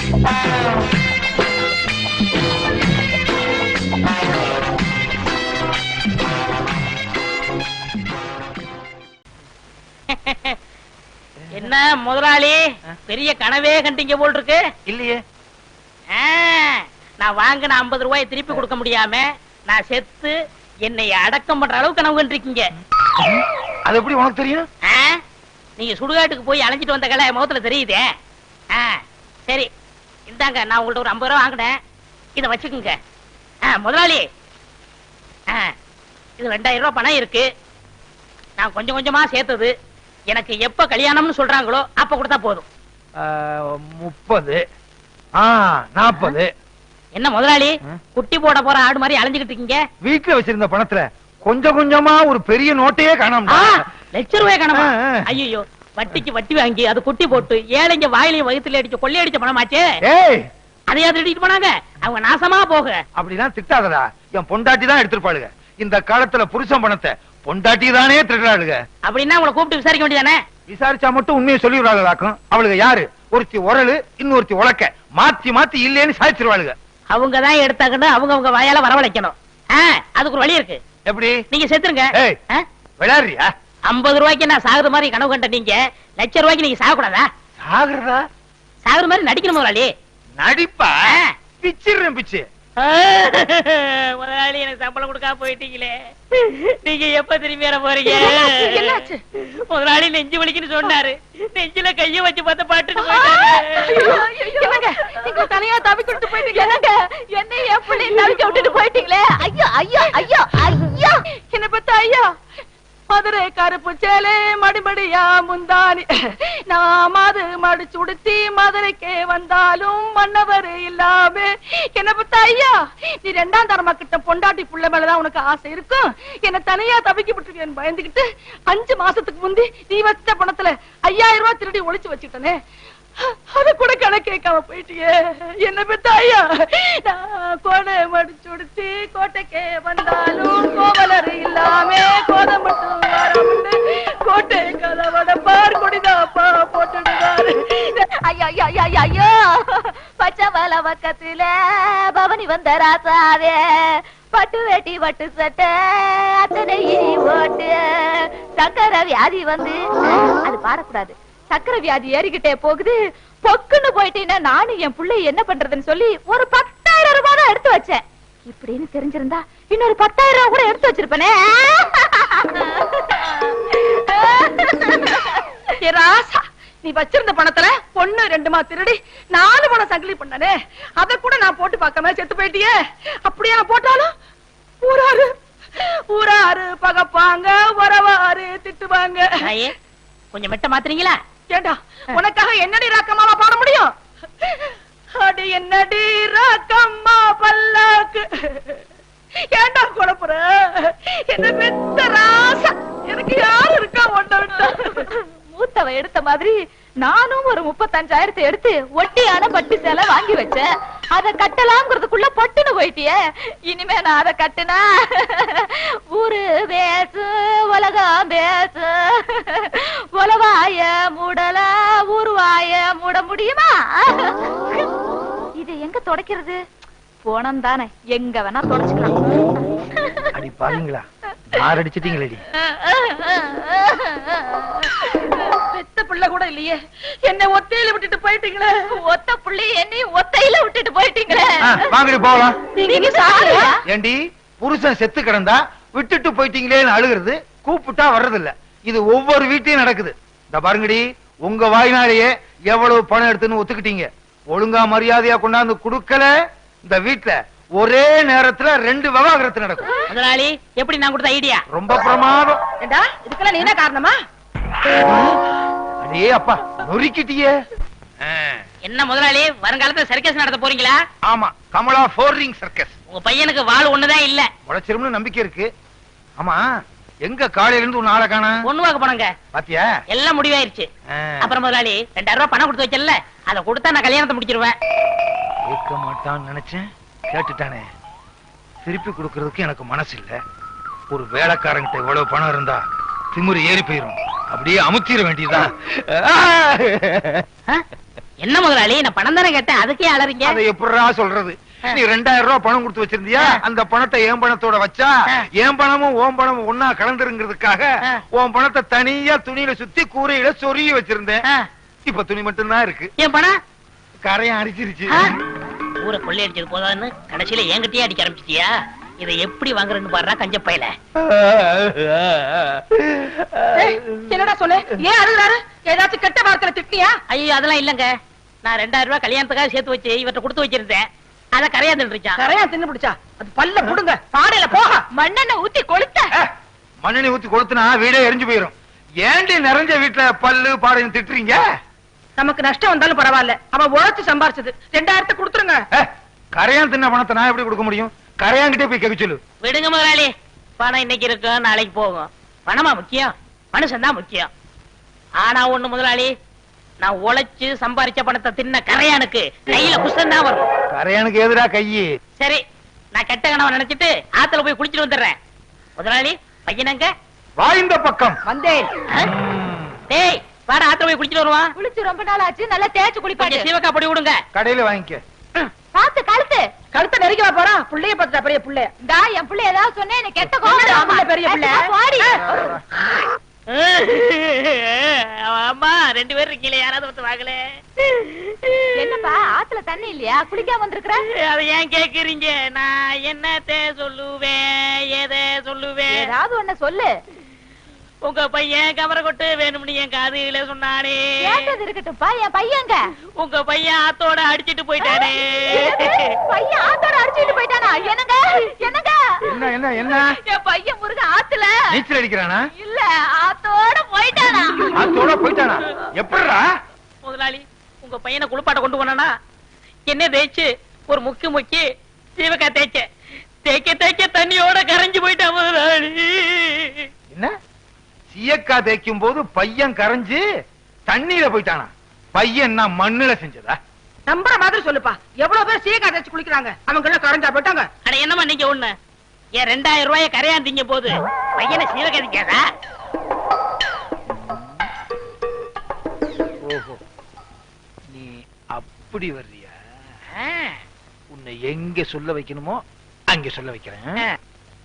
என்ன முதலாளி பெரிய கனவே கண்டீங்க போல் இருக்கு. இல்லையே, நான் வாங்கின 50 ரூபாய் திருப்பி கொடுக்க முடியாம நான் செத்து என்னை அடக்கம் பண்ற அளவுக்கு கனவு கண்டிருக்கீங்க. அது எப்படி உனக்கு தெரியும்? நீங்க சுடுகாட்டுக்கு போய் அலைஞ்சிட்டு வந்த கலை முகத்துல தெரியுதே. சரி இந்தாங்க, நான் உங்கள்ட்ட ஒரு 50 ரூபாய் வாங்கினேன், இதை வச்சுக்குங்க. முதலாளி இது 2000 ரூபாய் பணம் இருக்கு. நான் கொஞ்சம் கொஞ்சமா சேர்த்தது. எனக்கு எப்ப கல்யாணம்னு சொல்றாங்களோ அப்ப கொடுத்தா போதும். 30, 40. என்ன முதலாளி குட்டி போட போற ஆடு மாதிரி அலைஞ்சுக்கிட்டு இருக்கீங்க? வீட்டுல வச்சிருந்த பணத்துல கொஞ்சம் கொஞ்சமா ஒரு பெரிய நோட்டையே காணாம. லட்சம் ரூபாய் காணாம? ஐயோ, வட்டிக்கு வட்டி வாங்கி அது குட்டி போட்டு ஏழைங்க வாயிலையும் வயிற்றுல அடிச்சு கொள்ளையடிச்ச பணமாச்சே. அதையா திருடிட்டு போனாங்க? அவங்க நாசமா போக. அப்படிதான் திட்டாதடா, என் பொண்டாட்டி தான் எடுத்துருப்பாளுங்க. இந்த காலத்துல புருஷன் பணத்தை பொண்டாட்டி தானே திருடாளுங்க. அப்படின்னா உங்களை கூப்பிட்டு விசாரிக்க வேண்டியதானே? விசாரிச்சா மட்டும் உண்மையை சொல்லிடுவாளுக்கும். அவளுக்கு யாரு? ஒருத்தி உரலு, இன்னொருத்தி உலக்க, மாத்தி மாத்தி இல்லேன்னு சாய்ச்சிருவாளுங்க. அவங்கதான் எடுத்தாங்கன்னு அவங்க வாயால வரவழைக்கணும். அதுக்கு ஒரு வழி இருக்கு. எப்படி? நீங்க செத்துருங்க. விளையாடுறியா? 50 ரூபாய்க்கு நான் சாகுற மாதிரி கனவு கண்ட நீங்க லட்சம் ரூபாய்க்கு நீங்க சாகக்கூடாதா? சாகுறதா? சாகுற மாதிரி நடிக்கணும் முதலாளி. நடிப்பா? பிச்சிடுறேன் பிச்சு. முதலாளி எனக்கு சம்பளம் கொடுக்காம போயிட்டீங்களே, நீங்க எப்ப திரும்பி வர போறீங்க? முதலாளி நெஞ்சு வலிக்குன்னு சொன்னாரு, நெஞ்சில கைய வச்சு பார்த்த பாட்டுன்னு தனியா தவி கொடுத்து போயிட்டீங்க. என்ன என் பிள்ளை தவிக்க விட்டுட்டு போயிட்டீங்களே. ஐயோ ஐயோ ஐயோ ஐயோ, என்ன பத்த ஐயோ. மதுரை கருப்பு சேலை மடிமடியா முந்தானி, நான் மாது மடிச்சு உடுத்தி மதுரைக்கே வந்தாலும் மன்னவர் இல்லாம. என்ன பத்த ஐயா, நீ 2ஆம் தரமா கிட்ட பொண்டாட்டி புள்ள மேலதான் உனக்கு ஆசை இருக்கும். என்ன தனியா தவிக்க விட்டுருக்கேன் பயந்துகிட்டு 5 மாசத்துக்கு முந்தி நீ வச்ச பணத்துல 5000 ரூபாய் திருடி ஒளிச்சு வச்சுட்டனே, அத கூட கணக்கு கேட்காம போயிட்டியே. என்ன பெத்த ஐயா, நான் கோடை மடிச்சு உடுத்தி கோட்டைக்கே வந்தாலும் கோவலர் இல்லாம கோதை மட்டும் வரமுண்டு கோட்டை கதவட பார் கொடிதாப்பா போட்டுடுவாரு. ஐயோ ஐயோ ஐயோ, பச்சை வல பக்கத்துல பவனி வந்த ராசாவே, பட்டு வேட்டி பட்டு சட்டை அத்தனை ஓட்டு, சக்கர வியாதி வந்து அது பாடக்கூடாது, சக்கர வியாதி ஏறிக்கிட்டே போகுது, பொக்குன்னு போயிட்டீங்கன்னா நானும் என் பிள்ளை என்ன பண்றதுன்னு சொல்லி ஒரு 10,000 ரூபாய் தான் எடுத்து வச்சேன். இப்படின்னு தெரிஞ்சிருந்தா இன்னொரு 10,000 ரூபாய் கூட எடுத்து வச்சிருப்பேனே. ராசா, நீ வச்சிருந்த பணத்துல 1 2 திருடி 4 பணம் சங்கிலி பண்ணனே, அத கூட நான் போட்டு பார்க்காம செத்து போயிட்டியே. அப்படியே நான் போட்டாலும் ஊராரு பகப்பாங்க, வரவாரு திட்டுவாங்க. கொஞ்சம் மெட்ட மாத்துறீங்களா? ஏண்டா, உனக்காக என்னடி ராக்கம்மாவா பாட முடியும்? அடி என்னடி ராக்கம்மா பல்லாக்கு, ஏண்டா குழப்புற? என்ன பெத்த ராசா, எனக்கு யாரு இருக்கா ஒன்ன விட்டா? மூத்தவ எடுத்த மாதிரி நானும் ஒரு 35,000 எடுத்து ஒட்டியான பட்டு சேலை வாங்கி வச்சேன். அத கட்டலாம்ங்கிறதுக்குள்ள பொட்டுன்னு போயிட்டியே. இனிமே நான் அதை கட்டுனா ஊரு பேசு உலகம் பேசு, உலவாய மூடல ஊருவாய மூட முடியுமா? இது எங்க தொடக்கிறது? போனம் தானே, எங்க வேணா தொடச்சுக்கலாம். அடி பாருங்களா, யார் அடிச்சிட்டீங்களே? பெத்த பிள்ளை கூட இல்லையே, என்ன ஒத்தையில விட்டுட்டு போயிட்டீங்களே. ஒத்த பிள்ளை என்னையும் ஒத்தையில விட்டுட்டு போயிட்டீங்களே. வாங்கடி போகலாம். நீங்க சாரியா? ஏண்டி, புருஷன் செத்து கிடந்தா விட்டுட்டு போயிட்டீங்களேன்னு அழுகிறது, கூப்பிட்டா வர்றதில்ல. இது ஒவ்வொரு வீட்லயும் நடக்குது. இந்த பாருங்கடி, உங்க வாய்னாலேயே எவ்வளவு பணம் எடுத்துன்னு ஒத்துக்கிட்டீங்க. ஒழுங்கா மரியாதையா கொண்டாந்து குடுக்கல, இந்த வீட்டுல ஒரே நேரத்துல 2 விவாகரத்து நடக்கும். முதலாளி, எப்படி நான் கொடுத்த ஐடியா? ரொம்ப பிரமாதம். ஏண்டா, இதுக்கெல்லாம் நீ என்ன காரணமா? அடே அப்பா, நொறுக்கிட்டியே. என்ன முதலாளி, வருங்காலத்துல சர்க்கஸ் நடத்த போறீங்களா? ஆமா, கமலா 4 ரிங் சர்க்கஸ். உங்க பையனுக்கு வாள் ஒண்ணுதான் இல்ல, உழைச்சிரும்னு நம்பிக்கை இருக்கு. ஆமா, எங்க காலையில இருந்து உன்ன ஆள காணா? பொண்ணு வாக்க போனங்க. பாத்தியா, எல்லாம் முடிவாயிருச்சு. அப்புறம் முதலாளி 2000 ரூபாய் பணம் கொடுத்து வைக்கல, அதை கொடுத்தா நான் கல்யாணத்தை முடிச்சிருவேன். கேட்க மாட்டான்னு நினைச்சேன், கேட்டுட்டானே. திருப்பி கொடுக்கறதுக்கு எனக்கு மனசு இல்ல. ஒரு வேலைக்காரங்கிட்ட இவ்வளவு பணம் இருந்தா திமிரு ஏறி போயிரும். அப்படியே அமுத்திர வேண்டியதுதான். என்ன முதலாளி நான் பணம் தானே கேட்டேன் அதுக்கே அலறீங்க? அதை எப்படிடா சொல்றது? நீ 2000 ரூபாய் பணம் கொடுத்து வச்சிருந்தியா? அந்த பணத்தை என் பணத்தோட வச்சா என் பணமும் ஓம் பணமும் ஒன்னா கலந்துருங்கிறதுக்காக உன் பணத்தை தனியா துணியில சுத்தி கூரையில சொருகி வச்சிருந்தேன். இப்ப துணி மட்டும் தான் இருக்கு. என் பணம் கரையான் அடிச்சிருச்சு. ஊரை கொள்ளையடிச்சது போதான்னு கடைசியில என்கிட்டயே அடிக்க ஆரம்பிச்சிட்டியா? இதை எப்படி வாங்குறேன்னு பாடுறா கஞ்ச பையல. என்னடா சொல்லு, ஏன் அழுகுறாரு? ஏதாச்சும் கெட்ட வார்த்தையில திட்டியா? ஐயோ அதெல்லாம் இல்லங்க. நான் 2000 ரூபாய் கல்யாணத்துக்காக சேர்த்து வச்சு இவர்ட்ட கொடுத்து வச்சிருந்தேன். அத கரையா தின்றுச்சான். கரையா தின்னு பிடிச்சா அது பல்ல புடுங்க, பாடையில போக மண்ணெண்ண ஊத்தி கொளுத்த. மண்ணெண்ணெய் ஊத்தி கொளுத்துனா வீடே எரிஞ்சு போயிரும். ஏண்டி நிறைஞ்ச வீட்டுல பல்லு பாடையும் திட்டுறீங்க? நமக்கு நஷ்டம் வந்தாலும் பரவாயில்ல, அவன் உழைச்சு சம்பாரிச்சது. 2000 கொடுத்துருங்க. கரையான் தின்ன பணத்தை நான் எப்படி கொடுக்க முடியும்? கரையான்கிட்டே போய் கேட்க சொல்லு. விடுங்க முதலாளி, பணம் இன்னைக்கு இருக்கும் நாளைக்கு போகும். பணமா முக்கியம்? மனுஷன் தான் முக்கியம். ஆனா ஒண்ணு முதலாளி, நான் உழைச்சு சம்பாரிச்ச பணத்தை தின்ன கரையானுக்கு கையில குஷ்டம் தான் வரும். கரையானுக்கு எதிரா கையி? சரி, நான் கெட்ட கனவை நினைச்சிட்டு ஆத்துல போய் குளிச்சிட்டு வந்துடுறேன். முதலாளி பையனங்க வாய்ந்த பக்கம் வந்தேன். டேய் வாடா, ஆத்துல போய் குளிச்சிட்டு வருவான். குளிச்சு ரொம்ப நாள் ஆச்சு, நல்லா தேய்ச்சு குளிப்பாங்க. சீவக்கா பொடி விடுங்க. கடையில வாங்கிக்க. பாத்து கழுத்தை நெருங்கி போறா. புள்ளைய பாத்துட்டா பெரிய புள்ள. டா என் புள்ள ஏதாவது சொன்னே எனக்கு கெட்ட கோவம். பெரிய புள்ள அம்மா 2 பேர் இருக்கீங்களே, யாராவது வந்து வாங்கல. என்னப்பா ஆத்துல தண்ணி இல்லையா? குளிக்காம வந்திருக்கிற? அதை ஏன் கேக்குறீங்க? நான் என்னத்தை சொல்லுவேன், எதை சொல்லுவேன்? ஏதாவது ஒண்ணு சொல்லு. உங்க பையன் கமர கொட்டு வேணும்னு என் காதுல சொன்னானே. கேட்டது இருக்கட்டும்ப்பா, என் பையங்க. உங்க பையன் ஆத்தோட அடிச்சிட்டு போயிட்டானே. பையன் ஆத்தோட அடிச்சிட்டு போயிட்டானா? என்னங்க என்னங்க? என்ன என்ன என்ன? என் பையன் முருக ஆத்துல நீச்சல் அடிக்கிறானா? இல்ல, ஆத்தோட போயிட்டானா. ஆத்தோட போயிட்டானா? எப்படிடா? முதலாளி, உங்க பையனை குளிப்பாட்ட கொண்டு போனானா என்ன தேய்ச்சு ஒரு முக்கி சீவக்கா தேய்க்க தண்ணியோட கரைஞ்சு போயிட்டான் முதலாளி. என்ன? சீயக்கா தேய்க்கும் போது பையன் கரைஞ்சு தண்ணீர போயிட்டானா? பையன் நான் மண்ணுல செஞ்சதா? நம்புற மாதிரி சொல்லுப்பா. எவ்வளவு பேர் சீயக்கா தேய்ச்சு குளிக்கிறாங்க, அவங்க எல்லாம் கரைஞ்சா போயிட்டாங்க. அட என்னமா நீங்க ஒண்ணு, ஏன் 2000 ரூபாய கரையாந்தீங்க போது பையனை சீவக்கா திங்காதா? ஓஹோ, நீ அப்படி வர்றியா? உன்னை எங்க சொல்ல வைக்கணுமோ அங்க சொல்ல வைக்கிறேன்.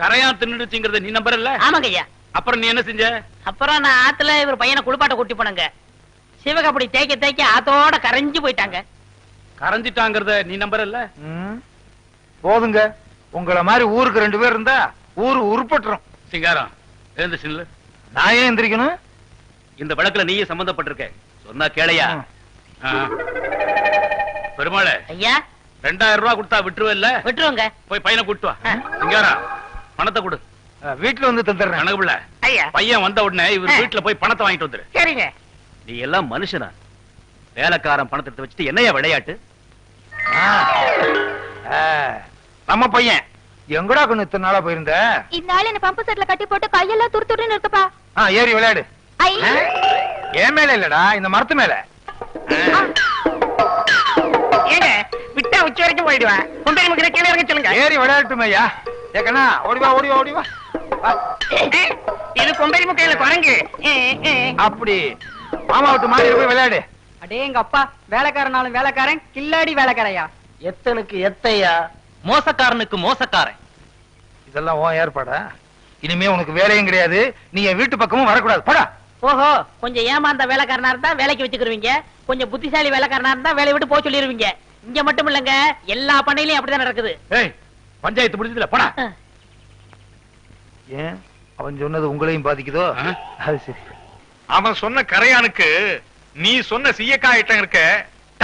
கரையான் தின்னுடுச்சுங்கறத நீ நம்பறல்ல? ஆமாங்க ஐயா. அப்புறம் நீ என்ன செஞ்ச? அப்புறம் நான் ஆத்துல இவர் பையனை குளிப்பாட்ட கூட்டி போனங்க. சிவகாப்படி தேய்க்க ஆத்தோட கரைஞ்சு போயிட்டாங்க. கரைஞ்சிட்டாங்கறத நீ நம்பறல்ல? போதுங்க, உங்கள மாதிரி ஊருக்கு 2 பேர் இருந்தா ஊரு உருப்பட்டுரும். சிங்காரம் எழுந்து சில்லு. நான் ஏன் எந்திரிக்கணும்? இந்த வழக்குல நீயே சம்பந்தப்பட்டிருக்க, சொன்னா கேளையா? பெருமாளே ஐயா, 2000 ரூபாய் கொடுத்தா விட்டுருவல்ல? விட்டுருவோங்க. போய் பையனை கூட்டு வா. சிங்காரம் பணத்தை கொடு. வீட்டுல வந்து தந்துடுறேன். கணக்குல ஐயா, பையன் வந்த உடனே இவர் வீட்டுல போய் பணத்தை வாங்கிட்டு வந்துரு. சரிங்க. நீ எல்லாம் மனுஷனா? வேலைக்காரன் பணத்தை எடுத்து வச்சுட்டு என்னையா விளையாட்டு? நம்ம பையன் எங்கடா கொண்டு இத்தனை நாளா போயிருந்த? இந்த ஆள் என்ன பம்பு செட்ல கட்டி போட்டு கையெல்லாம் துருத்துருன்னு இருக்குப்பா. ஏறி விளையாடு. என் மேல இல்லடா, இந்த மரத்து மேல. ஏங்க விட்டா உச்சி வரைக்கும் போயிடுவேன். கொண்டு நமக்கு கீழே இறங்க சொல்லுங்க. ஏறி விளையாட்டுமே ஐயா. ஏக்கண்ணா ஓடிவா ஓடிவா ஓடிவா. இது கொம்பரி முக்கையில குரங்கு. அப்படி மாமா விட்டு மாறி போய் விளையாடு. அடே எங்க அப்பா வேலைக்காரனாலும் வேலைக்காரன், கில்லாடி வேலைக்காரையா. எத்தனுக்கு எத்தையா, மோசக்காரனுக்கு மோசக்காரன். இதெல்லாம் உன் ஏற்பாடா? இனிமே உனக்கு வேலையும் கிடையாது, நீ என் வீட்டு பக்கமும் வரக்கூடாது. போடா. ஓஹோ, கொஞ்சம் ஏமாந்த வேலைக்காரனா இருந்தா வேலைக்கு வச்சுக்கிருவீங்க, கொஞ்சம் புத்திசாலி வேலைக்காரனா இருந்தா வேலையை விட்டு போக சொல்லிருவீங்க. இங்க மட்டும் இல்லங்க, எல்லா பண்ணையிலயும் அப்படிதான் நடக்குது. ஏய், பஞ்சாயத்து முடிஞ்சதுல போடா. ஏன் அவன் சொன்னது உங்களையும் பாதிக்குதோ? அது சரி. அவன் சொன்ன கரையானுக்கு நீ சொன்ன சீயக்கா ஐட்டம் இருக்க,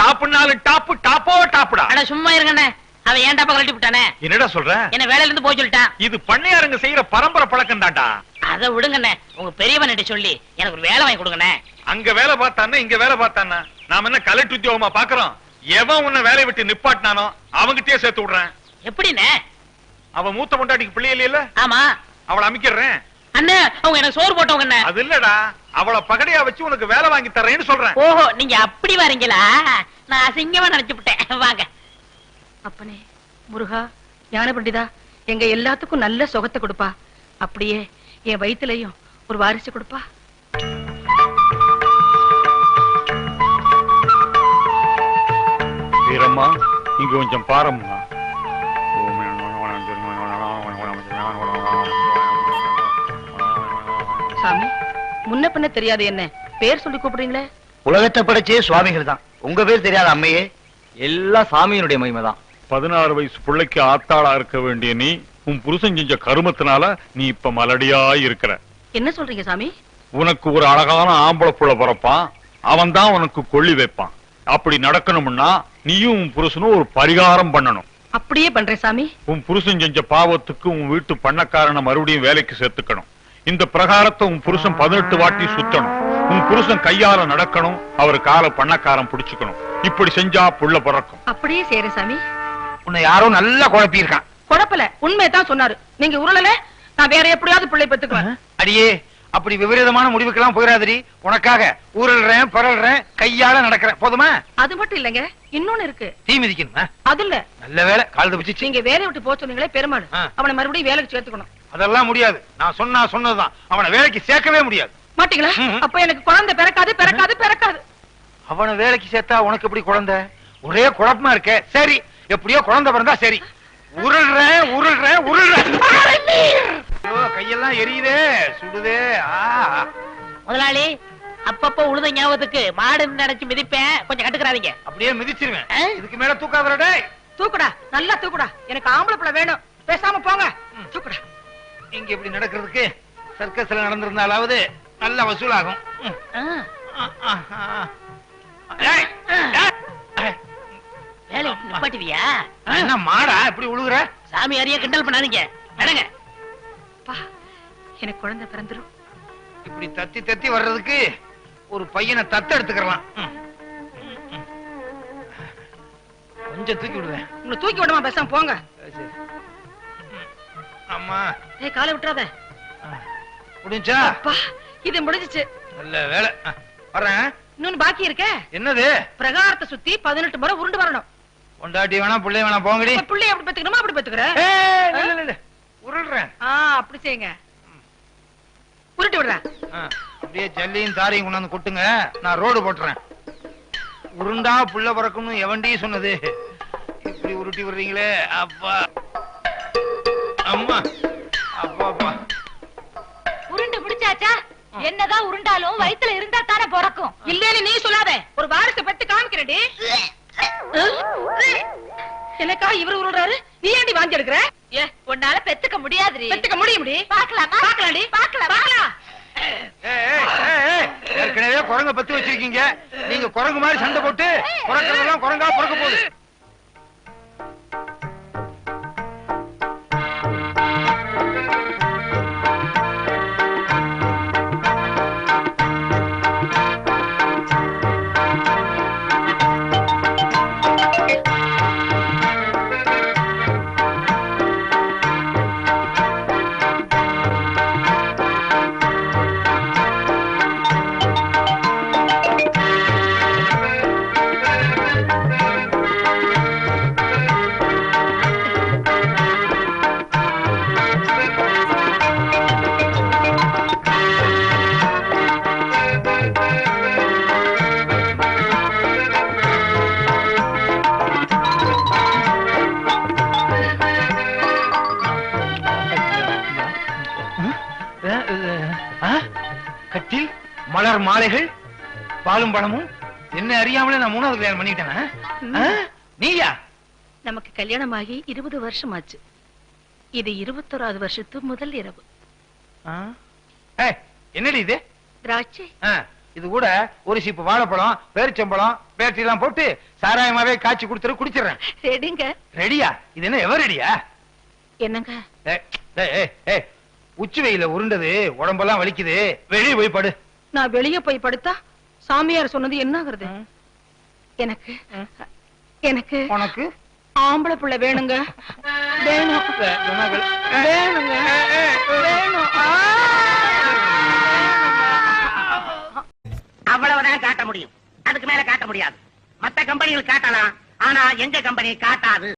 டாப்புனாலும் டாப்பு, டாப்போ டாப்புடா. அட சும்மா இருங்கண்ணே, அவன் ஏன் டாப்பா கழட்டி விட்டானே? என்னடா சொல்ற? என்ன வேலையில இருந்து போக சொல்லிட்டான். இது பண்ணையாருங்க செய்யற பரம்பரை பழக்கம் தான்டா. அதை விடுங்கண்ணே, உங்க பெரியவன் சொல்லி எனக்கு ஒரு வேலை வாங்கி கொடுங்கண்ணே. அங்க வேலை பார்த்தானா இங்க வேலை பார்த்தானா? நாம என்ன கலெக்டர் உத்தியோகமா பாக்குறோம்? எவன் உன்னை வேலையை விட்டு நிப்பாட்டினானோ அவங்கிட்டே சேர்த்து விடுறேன். எப்படிண்ணே? அவன் மூத்த பொண்டாட்டிக்கு பிள்ளை இல்லையில? ஆமா. அவளை அமைக்கிறேன். அண்ணே, அவங்க எனக்கு சோறு போட்டவங்க. அது இல்லடா, அவளை பகடையா வச்சு உனக்கு வேலை வாங்கி தரேன்னு சொல்றேன். ஓஹோ, நீங்க அப்படி வரீங்களா? நான் அசிங்கமா நினைச்சு விட்டேன். வாங்க. அப்பனே முருகா, ஞான பண்டிதா, எங்க எல்லாத்துக்கும் நல்ல சுகத்தை கொடுப்பா. அப்படியே என் வயிற்றுலயும் ஒரு வாரிசு கொடுப்பா. வீரம்மா இங்க கொஞ்சம் பாரம்மா. சாமி முன்ன பின்ன தெரியாது என்ன பேர் சொல்லி கூப்பிடுறீங்களே? உலகத்தை படைச்சே சுவாமிகள் தான். உங்க பேர் தெரியாத அம்மையே? எல்லாம் சாமியினுடைய மகிமை தான். 16 வயசு பிள்ளைக்கு ஆத்தாளா இருக்க வேண்டிய நீ உன் புருஷன் செஞ்ச கருமத்தினால நீ இப்ப மலடியா இருக்கிற. என்ன சொல்றீங்க சாமி? உனக்கு ஒரு அழகான ஆம்பளை புள்ள பிறப்பான், அவன் தான் உனக்கு கொள்ளி வைப்பான். அப்படி நடக்கணும்னா நீயும் உன் புருஷனும் ஒரு பரிகாரம் பண்ணணும். அப்படியே பண்றேன் சாமி. உன் புருஷன் செஞ்ச பாவத்துக்கு உன் வீட்டு பண்ணக்காரனை மறுபடியும் வேலைக்கு சேர்த்துக்கணும். இந்த பிரகாரத்தை உன் புருஷன் 18 வாட்டி சுத்தணும். உன் புருஷன் கையால நடக்கணும், அவர் கால பண்ணக்காரன் புடிச்சுக்கணும். இப்படி செஞ்சா புள்ள பிறக்கும். அப்படியே செய்யறேன் சாமி. உன்னை யாரோ நல்லா குழப்பி இருக்கான். குழப்பல, உண்மையதான் சொன்னாரு. நீங்க உருளல, நான் வேற எப்படியாவது பிள்ளை பெத்துக்குவேன். அடியே, அப்படி விபரீதமான முடிவுக்கெல்லாம் போயிடாதடி. உனக்காக ஊரல்றேன், பரல்றேன், கையால நடக்கிறேன். போதுமா? அது மட்டும் இல்லங்க, இன்னொன்னு இருக்கு. தீ மிதிக்கணுமா? அது இல்ல, நல்ல வேலை கால் தப்பிச்சு. நீங்க வேலையை விட்டு போக சொன்னீங்களே பெருமாள், அவனை மறுபடியும் வேலைக்கு சேர்த்துக்கணும். அதெல்லாம் முடியாது. நான் சொன்னதுதான். அவனை வேலைக்கு சேர்க்கவே முடியாது. மாட்டீங்களா? அப்ப எனக்கு குழந்தை பிறக்காது பிறக்காது பிறக்காது. அவனை வேலைக்கு சேர்த்தா உனக்கு எப்படி குழந்தை? ஒரே குழப்பமா இருக்க. சரி, எப்படியோ குழந்தை பிறந்தா சரி. உருள்றேன் உருள்றேன் உருள்றேன். ஐயோ, கையெல்லாம் எரியுதே, சுடுதே. முதலாளி, அப்பப்ப உழுத ஞாபகத்துக்கு மாடு நினைச்சு மிதிப்பேன், கொஞ்சம் கட்டுக்கிறாதீங்க. அப்படியே மிதிச்சிருவேன். இதுக்கு மேல தூக்காதடா. தூக்குடா, நல்லா தூக்குடா. எனக்கு ஆம்பளை பிள்ளை வேணும். பேசாம போங்க. தூக்குடா. இங்க இப்படி நடக்கிறதுக்கு சர்க்கஸ்ல நடந்திருந்தாலாவது நல்ல வசூலாகும். வேலை நிப்பாட்டுவியா? என்ன மாடா இப்படி உழுகுற? சாமி அறிய கிண்டல் பண்ணாதீங்க, நடங்க. எனக்கு குழந்தை பிறந்துரும். இப்படி தத்தி தத்தி வர்றதுக்கு ஒரு பையனை தத்து எடுத்துக்கலாம். கொஞ்சம் தூக்கி விடுவேன். உங்களை தூக்கி விடுமா? பேசாம போங்க. அம்மா, ஏய், காலை விட்டுறாத. முடிஞ்சா? இது முடிஞ்சிச்சு. நல்ல வேலை. வரேன். இன்னொன்னு பாக்கி இருக்க. என்னது? பிரகாரத்தை சுத்தி 18 முறை உருண்டு வரணும். பொண்டாட்டி வேணா பிள்ளை வேணா போங்கடி. பிள்ளை அப்படி பெத்துக்கணுமா? அப்படி பெத்துக்கிறேன். உருள்றேன். அப்படி செய்யுங்க. உருட்டி விடுறேன். அப்படியே ஜல்லியும் தாரையும் கொண்டாந்து கொட்டுங்க, நான் ரோடு போட்டுறேன். உருண்டா புள்ள பிறக்கும்னு எவன்டி சொன்னது? இப்படி உருட்டி விடுறீங்களே. அப்பா, அம்மா, அப்பா, அப்பா. உருண்டு பிடிச்சாச்சா? என்னதான் உருண்டாலும் வயித்துல இருந்தா தானே பிறக்கும். இல்லன்னு நீ சொல்லாத. ஒரு வாரிசு பெத்து காமிக்கிறேன்டி. எனக்கா இவரு உருள்றாரு, நீ ஏன்டி வாங்கி எடுக்கிற? உன்னால பெத்துக்க முடியாதுடி. பெத்துக்க முடியும்டி. பாக்கலாமா? பாக்கலாம்டி. பாக்கலாம். ஏற்கனவே குரங்க பத்தி வச்சிருக்கீங்க. நீங்க குரங்கு மாதிரி சண்டை போட்டு குரங்கிறதெல்லாம் குரங்கா பிறக்க போகுது. கட்டில், மலர் மாலைகள், பாலும் பழமும். என்ன அறியாமலே நான் 3வது கல்யாணம் பண்ணிட்டேனா? நீயா? நமக்கு கல்யாணம் ஆகி 20 வருஷம் ஆச்சு. இது 21வது வருஷத்து முதல் இரவு. என்னடி இது? திராட்சை. இது கூட ஒரு சீப்பு வாழைப்பழம், பேரிச்சம்பழம், பேட்டரி எல்லாம் போட்டு சாராயமாவே காய்ச்சி கொடுத்துரு, குடிச்சிடுறேன். ரெடிங்க. ரெடியா? இது என்ன எவர் ரெடியா? என்னங்க? உச்சி வெயில உருண்டது உடம்பெல்லாம் வலிக்குது, வெளியே போய் படு. நான் வெளியே போய் படுத்தா சாமியார் சொன்னது என்ன ஆகுறது? எனக்கு எனக்கு உனக்கு ஆம்பளை பிள்ளை வேணுங்க. வேணும் வேணுங்க வேணும். அவ்வளவுதான் காட்ட முடியும், அதுக்கு மேல காட்ட முடியாது. மத்த கம்பெனிகள் காட்டலாம், ஆனா எங்க கம்பெனி காட்டாது.